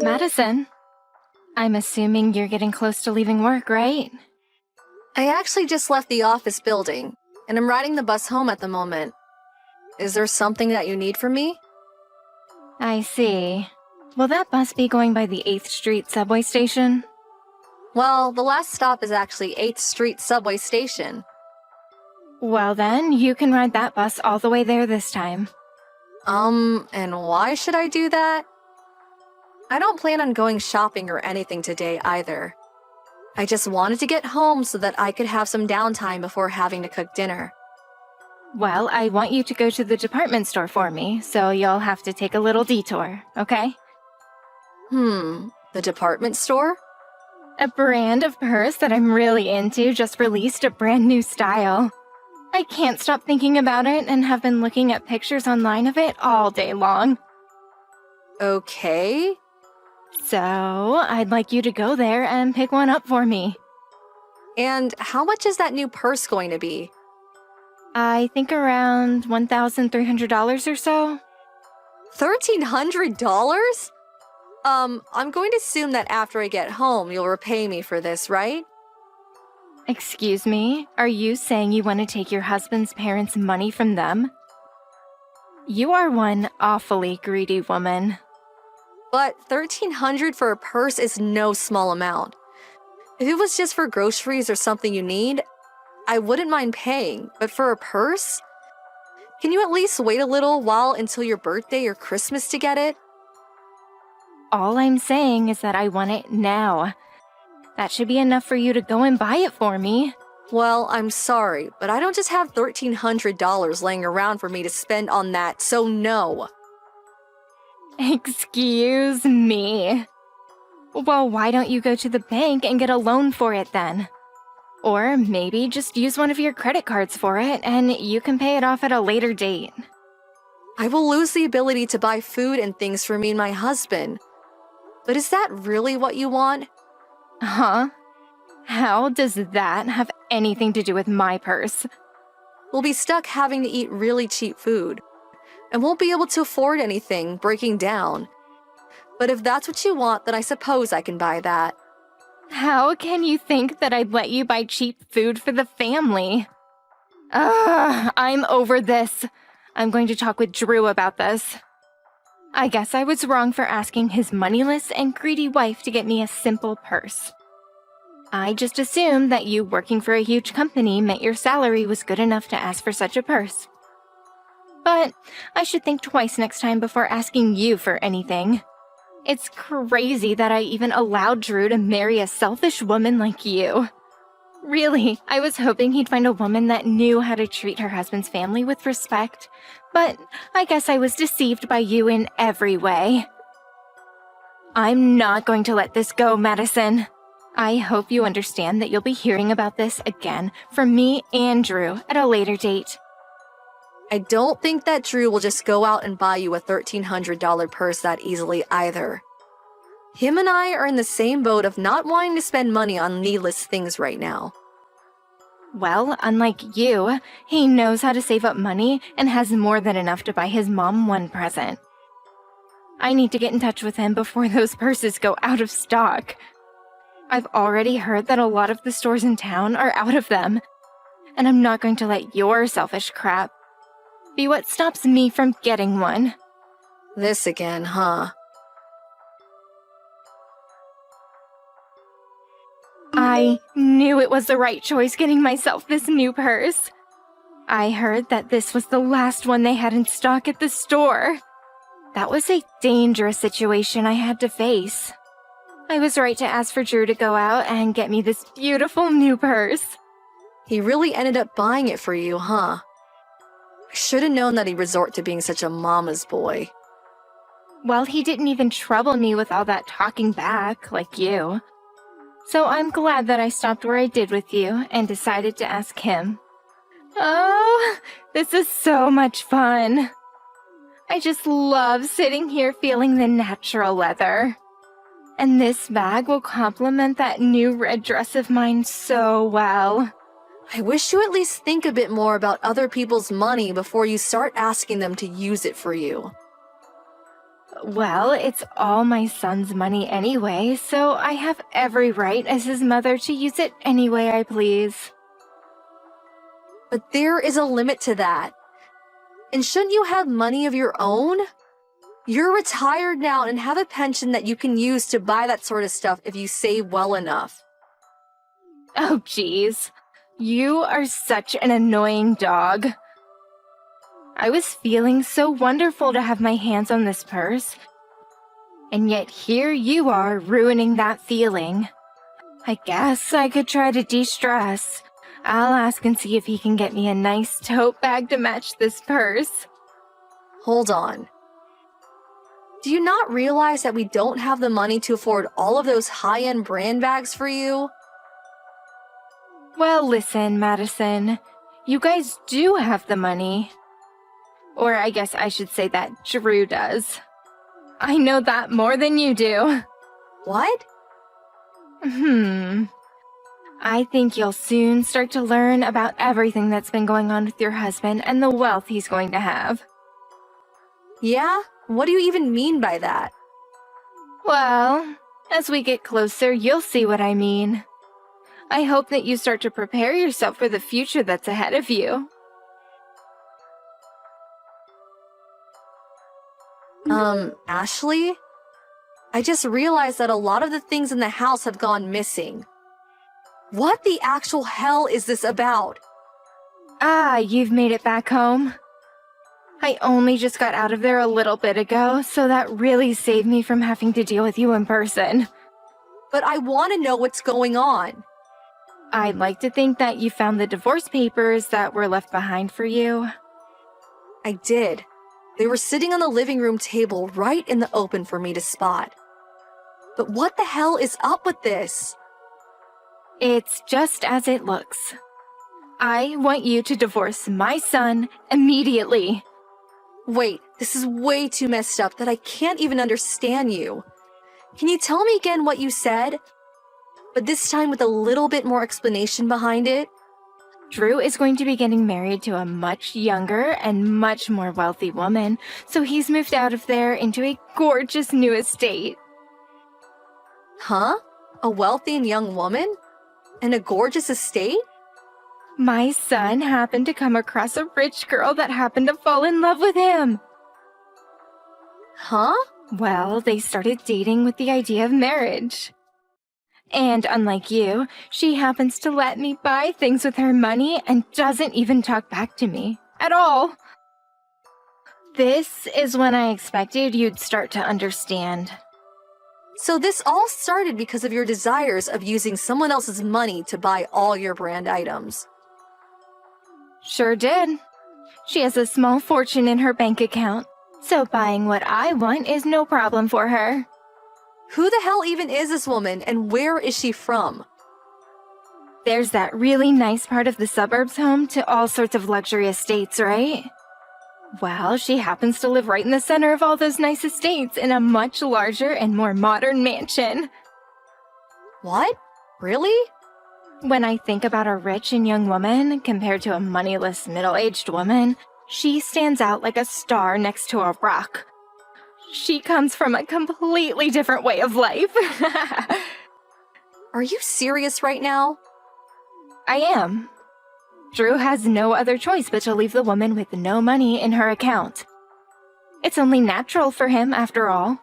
Madison, I'm assuming you're getting close to leaving work, right? I actually just left the office building, and I'm riding the bus home at the moment. Is there something that you need from me? I see. Will that bus be going by the 8th Street subway station? Well, the last stop is actually 8th Street subway station. Well then, you can ride that bus all the way there this time. And why should I do that? I don't plan on going shopping or anything today either. I just wanted to get home so that I could have some downtime before having to cook dinner. Well, I want you to go to the department store for me, so you'll have to take a little detour, okay? The department store? A brand of purse that I'm really into just released a brand new style. I can't stop thinking about it and have been looking at pictures online of it all day long. Okay. So, I'd like you to go there and pick one up for me. And how much is that new purse going to be? I think around $1,300 or so. $1,300? I'm going to assume that after I get home, you'll repay me for this, right? Excuse me, are you saying you want to take your husband's parents' money from them? You are one awfully greedy woman. But $1,300 for a purse is no small amount. If it was just for groceries or something you need, I wouldn't mind paying, but for a purse? Can you at least wait a little while until your birthday or Christmas to get it? All I'm saying is that I want it now. That should be enough for you to go and buy it for me. Well, I'm sorry, but I don't just have $1,300 laying around for me to spend on that, so no. Excuse me. Well, why don't you go to the bank and get a loan for it then? Or maybe just use one of your credit cards for it and you can pay it off at a later date. I will lose the ability to buy food and things for me and my husband. But is that really what you want? Huh? How does that have anything to do with my purse? We'll be stuck having to eat really cheap food, and won't be able to afford anything breaking down. But if that's what you want, then I suppose I can buy that. How can you think that I'd let you buy cheap food for the family? I'm over this. I'm going to talk with Drew about this. I guess I was wrong for asking his moneyless and greedy wife to get me a simple purse. I just assumed that you working for a huge company meant your salary was good enough to ask for such a purse. But I should think twice next time before asking you for anything. It's crazy that I even allowed Drew to marry a selfish woman like you. Really, I was hoping he'd find a woman that knew how to treat her husband's family with respect, but I guess I was deceived by you in every way. I'm not going to let this go, Madison. I hope you understand that you'll be hearing about this again from me and Drew at a later date. I don't think that Drew will just go out and buy you a $1,300 purse that easily either. Him and I are in the same boat of not wanting to spend money on needless things right now. Well, unlike you, he knows how to save up money and has more than enough to buy his mom one present. I need to get in touch with him before those purses go out of stock. I've already heard that a lot of the stores in town are out of them, and I'm not going to let your selfish crap be what stops me from getting one. This again, huh? I knew it was the right choice getting myself this new purse. I heard that this was the last one they had in stock at the store. That was a dangerous situation I had to face. I was right to ask for Drew to go out and get me this beautiful new purse. He really ended up buying it for you, huh? I should have known that he'd resort to being such a mama's boy. Well, he didn't even trouble me with all that talking back like you. So I'm glad that I stopped where I did with you and decided to ask him. Oh, this is so much fun. I just love sitting here feeling the natural leather. And this bag will complement that new red dress of mine so well. I wish you at least think a bit more about other people's money before you start asking them to use it for you. Well, it's all my son's money anyway, so I have every right as his mother to use it any way I please. But there is a limit to that. And shouldn't you have money of your own? You're retired now and have a pension that you can use to buy that sort of stuff if you save well enough. Oh, geez. You are such an annoying dog. I was feeling so wonderful to have my hands on this purse. And yet here you are ruining that feeling. I guess I could try to de-stress. I'll ask and see if he can get me a nice tote bag to match this purse. Hold on. Do you not realize that we don't have the money to afford all of those high-end brand bags for you? Well, listen, Madison. You guys do have the money. Or I guess I should say that Drew does. I know that more than you do. What? I think you'll soon start to learn about everything that's been going on with your husband and the wealth he's going to have. Yeah? What do you even mean by that? Well, as we get closer, you'll see what I mean. I hope that you start to prepare yourself for the future that's ahead of you. Ashley? I just realized that a lot of the things in the house have gone missing. What the actual hell is this about? Ah, you've made it back home. I only just got out of there a little bit ago, so that really saved me from having to deal with you in person. But I want to know what's going on. I'd like to think that you found the divorce papers that were left behind for you. I did. They were sitting on the living room table right in the open for me to spot. But what the hell is up with this? It's just as it looks. I want you to divorce my son immediately. Wait, this is way too messed up that I can't even understand you. Can you tell me again what you said? But this time with a little bit more explanation behind it. Drew is going to be getting married to a much younger and much more wealthy woman, so he's moved out of there into a gorgeous new estate. Huh? A wealthy and young woman? And a gorgeous estate? My son happened to come across a rich girl that happened to fall in love with him. Huh? Well, they started dating with the idea of marriage. And unlike you, she happens to let me buy things with her money and doesn't even talk back to me at all. This is when I expected you'd start to understand. So this all started because of your desires of using someone else's money to buy all your brand items. Sure did. She has a small fortune in her bank account, so buying what I want is no problem for her. Who the hell even is this woman, and where is she from? There's that really nice part of the suburbs home to all sorts of luxury estates, right? Well, she happens to live right in the center of all those nice estates in a much larger and more modern mansion. What? Really? When I think about a rich and young woman compared to a moneyless middle-aged woman, she stands out like a star next to a rock. She comes from a completely different way of life. Are you serious right now? I am. Drew has no other choice but to leave the woman with no money in her account. It's only natural for him, after all.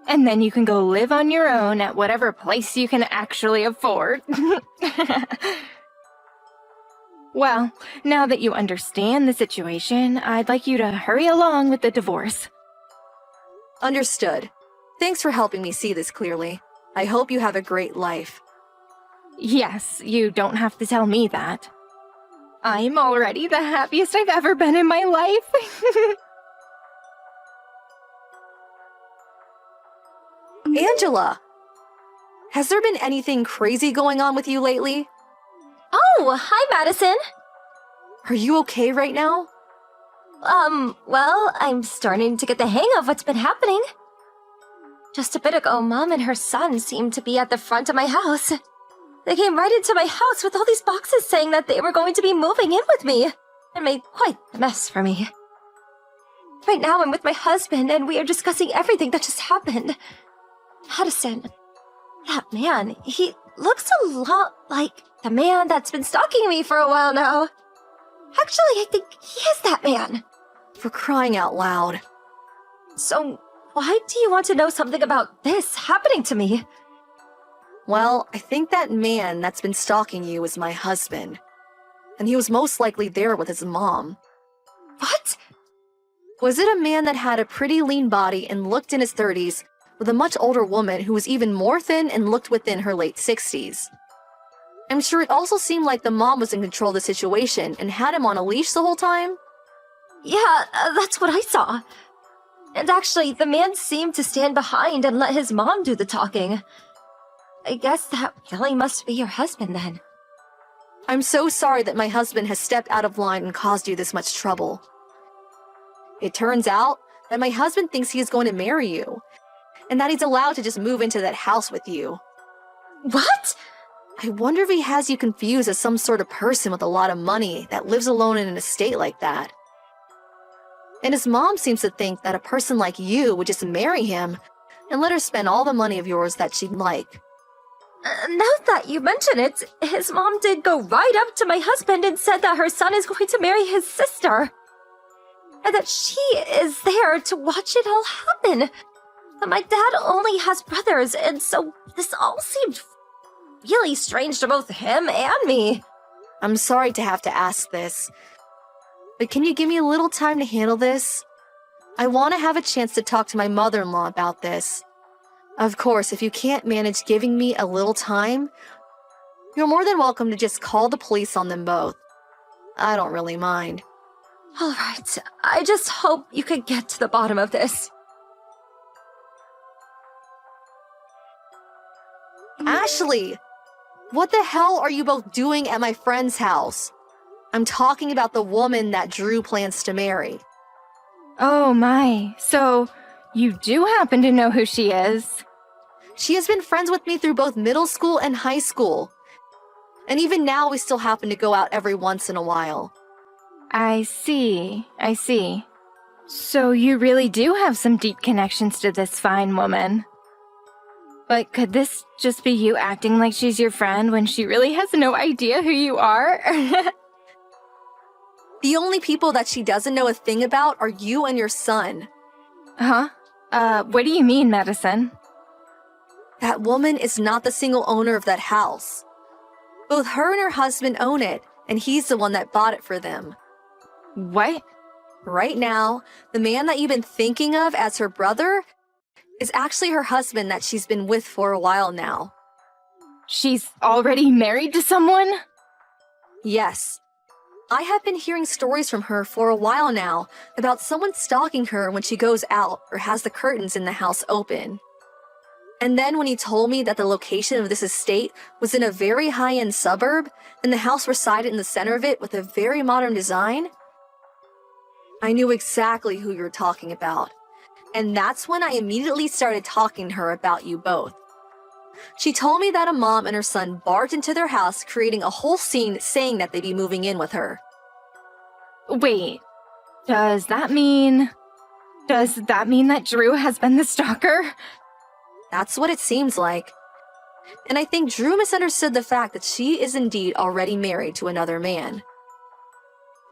And then you can go live on your own at whatever place you can actually afford. Well, now that you understand the situation, I'd like you to hurry along with the divorce. Understood. Thanks for helping me see this clearly. I hope you have a great life. Yes, you don't have to tell me that. I'm already the happiest I've ever been in my life. Angela! Has there been anything crazy going on with you lately? Oh, hi, Madison. Are you okay right now? Well, I'm starting to get the hang of what's been happening. Just a bit ago, Mom and her son seemed to be at the front of my house. They came right into my house with all these boxes saying that they were going to be moving in with me, and made quite a mess for me. Right now I'm with my husband and we are discussing everything that just happened. Madison, that man, he looks a lot like the man that's been stalking me for a while now. Actually, I think he is that man. For crying out loud. So, why do you want to know something about this happening to me? Well, I think that man that's been stalking you is my husband. And he was most likely there with his mom. What? Was it a man that had a pretty lean body and looked in his 30s, with a much older woman who was even more thin and looked within her late 60s? I'm sure it also seemed like the mom was in control of the situation and had him on a leash the whole time. Yeah, that's what I saw. And actually, the man seemed to stand behind and let his mom do the talking. I guess that really must be your husband then. I'm so sorry that my husband has stepped out of line and caused you this much trouble. It turns out that my husband thinks he is going to marry you, and that he's allowed to just move into that house with you. What? I wonder if he has you confused as some sort of person with a lot of money that lives alone in an estate like that. And his mom seems to think that a person like you would just marry him and let her spend all the money of yours that she'd like. Now that you mention it, his mom did go right up to my husband and said that her son is going to marry his sister. And that she is there to watch it all happen. But my dad only has brothers, and so this all seemed really strange to both him and me. I'm sorry to have to ask this, but can you give me a little time to handle this? I want to have a chance to talk to my mother-in-law about this. Of course, if you can't manage giving me a little time, you're more than welcome to just call the police on them both. I don't really mind. All right, I just hope you can get to the bottom of this. Ashley! What the hell are you both doing at my friend's house? I'm talking about the woman that Drew plans to marry. Oh my, so you do happen to know who she is? She has been friends with me through both middle school and high school. And even now we still happen to go out every once in a while. I see. So you really do have some deep connections to this fine woman. But could this just be you acting like she's your friend when she really has no idea who you are? The only people that she doesn't know a thing about are you and your son. Huh? What do you mean, Madison? That woman is not the single owner of that house. Both her and her husband own it, and he's the one that bought it for them. What? Right now, the man that you've been thinking of as her brother is actually her husband that she's been with for a while now. She's already married to someone? Yes. I have been hearing stories from her for a while now about someone stalking her when she goes out or has the curtains in the house open. And then when he told me that the location of this estate was in a very high-end suburb and the house resided in the center of it with a very modern design, I knew exactly who you were talking about. And that's when I immediately started talking to her about you both. She told me that a mom and her son barged into their house, creating a whole scene saying that they'd be moving in with her. Wait, does that mean that Drew has been the stalker? That's what it seems like. And I think Drew misunderstood the fact that she is indeed already married to another man.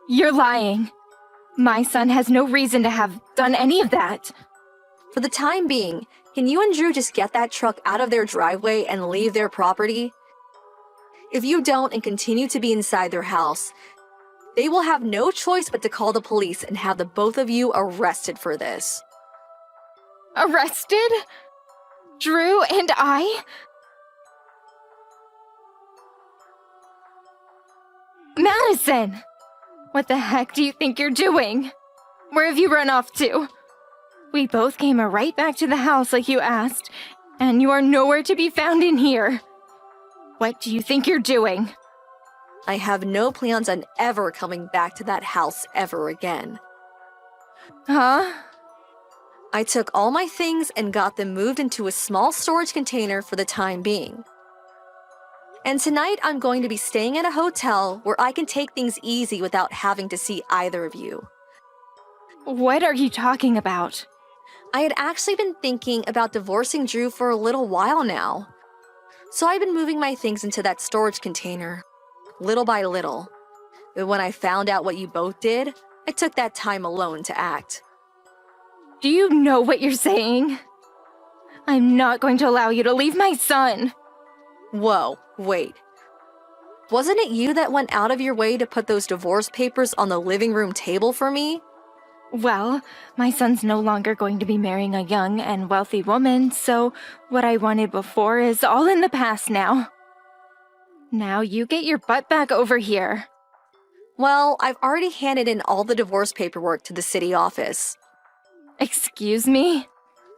You're lying. My son has no reason to have done any of that. For the time being, can you and Drew just get that truck out of their driveway and leave their property? If you don't and continue to be inside their house, they will have no choice but to call the police and have the both of you arrested for this. Arrested? Drew and I? Madison! What the heck do you think you're doing? Where have you run off to? We both came right back to the house like you asked, and you are nowhere to be found in here. What do you think you're doing? I have no plans on ever coming back to that house ever again. Huh? I took all my things and got them moved into a small storage container for the time being. And tonight I'm going to be staying at a hotel where I can take things easy without having to see either of you. What are you talking about? I had actually been thinking about divorcing Drew for a little while now. So I've been moving my things into that storage container, little by little. But when I found out what you both did, I took that time alone to act. Do you know what you're saying? I'm not going to allow you to leave my son. Whoa, wait. Wasn't it you that went out of your way to put those divorce papers on the living room table for me? Well, my son's no longer going to be marrying a young and wealthy woman, so what I wanted before is all in the past now. Now you get your butt back over here. Well, I've already handed in all the divorce paperwork to the city office. Excuse me?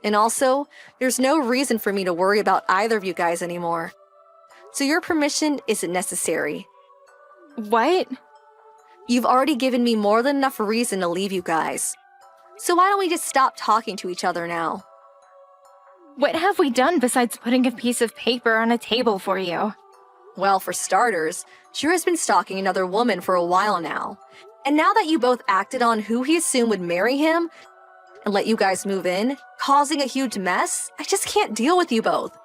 And also, there's no reason for me to worry about either of you guys anymore. So your permission isn't necessary. What? You've already given me more than enough reason to leave you guys. So why don't we just stop talking to each other now? What have we done besides putting a piece of paper on a table for you? Well, for starters, Drew has been stalking another woman for a while now. And now that you both acted on who he assumed would marry him and let you guys move in, causing a huge mess, I just can't deal with you both.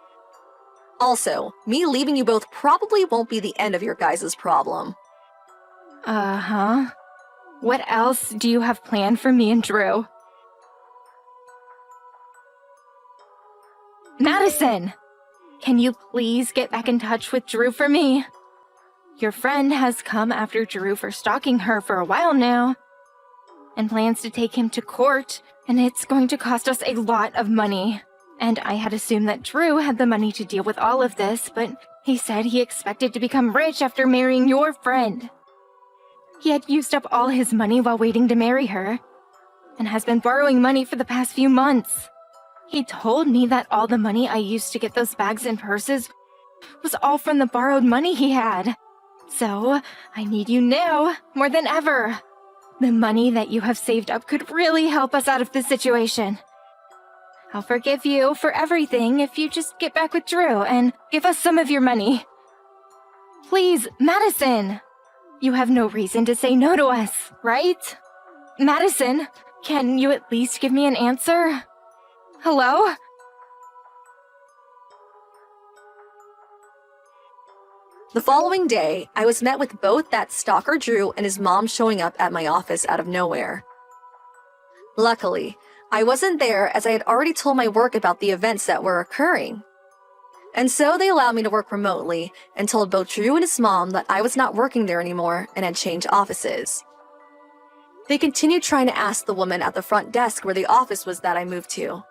Also, me leaving you both probably won't be the end of your guys' problem. Uh-huh. What else do you have planned for me and Drew? Madison! Can you please get back in touch with Drew for me? Your friend has come after Drew for stalking her for a while now, and plans to take him to court, and it's going to cost us a lot of money. And I had assumed that Drew had the money to deal with all of this, but he said he expected to become rich after marrying your friend. He had used up all his money while waiting to marry her, and has been borrowing money for the past few months. He told me that all the money I used to get those bags and purses was all from the borrowed money he had. So, I need you now, more than ever. The money that you have saved up could really help us out of this situation. I'll forgive you for everything if you just get back with Drew and give us some of your money. Please, Madison! You have no reason to say no to us, right? Madison, can you at least give me an answer? Hello? The following day, I was met with both that stalker Drew and his mom showing up at my office out of nowhere. Luckily, I wasn't there as I had already told my work about the events that were occurring. And so they allowed me to work remotely and told both Drew and his mom that I was not working there anymore and had changed offices. They continued trying to ask the woman at the front desk where the office was that I moved to.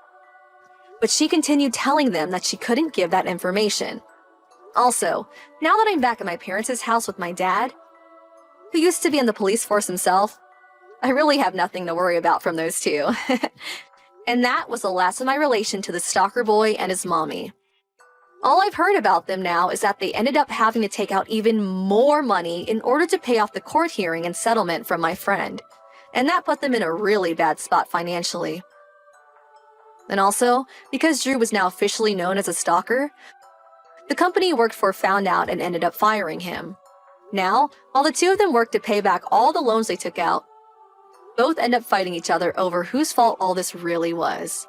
But she continued telling them that she couldn't give that information. Also, now that I'm back at my parents' house with my dad, who used to be in the police force himself, I really have nothing to worry about from those two. And that was the last of my relation to the stalker boy and his mommy. All I've heard about them now is that they ended up having to take out even more money in order to pay off the court hearing and settlement from my friend. And that put them in a really bad spot financially. And also, because Drew was now officially known as a stalker, the company he worked for found out and ended up firing him. Now, while the two of them work to pay back all the loans they took out, both end up fighting each other over whose fault all this really was.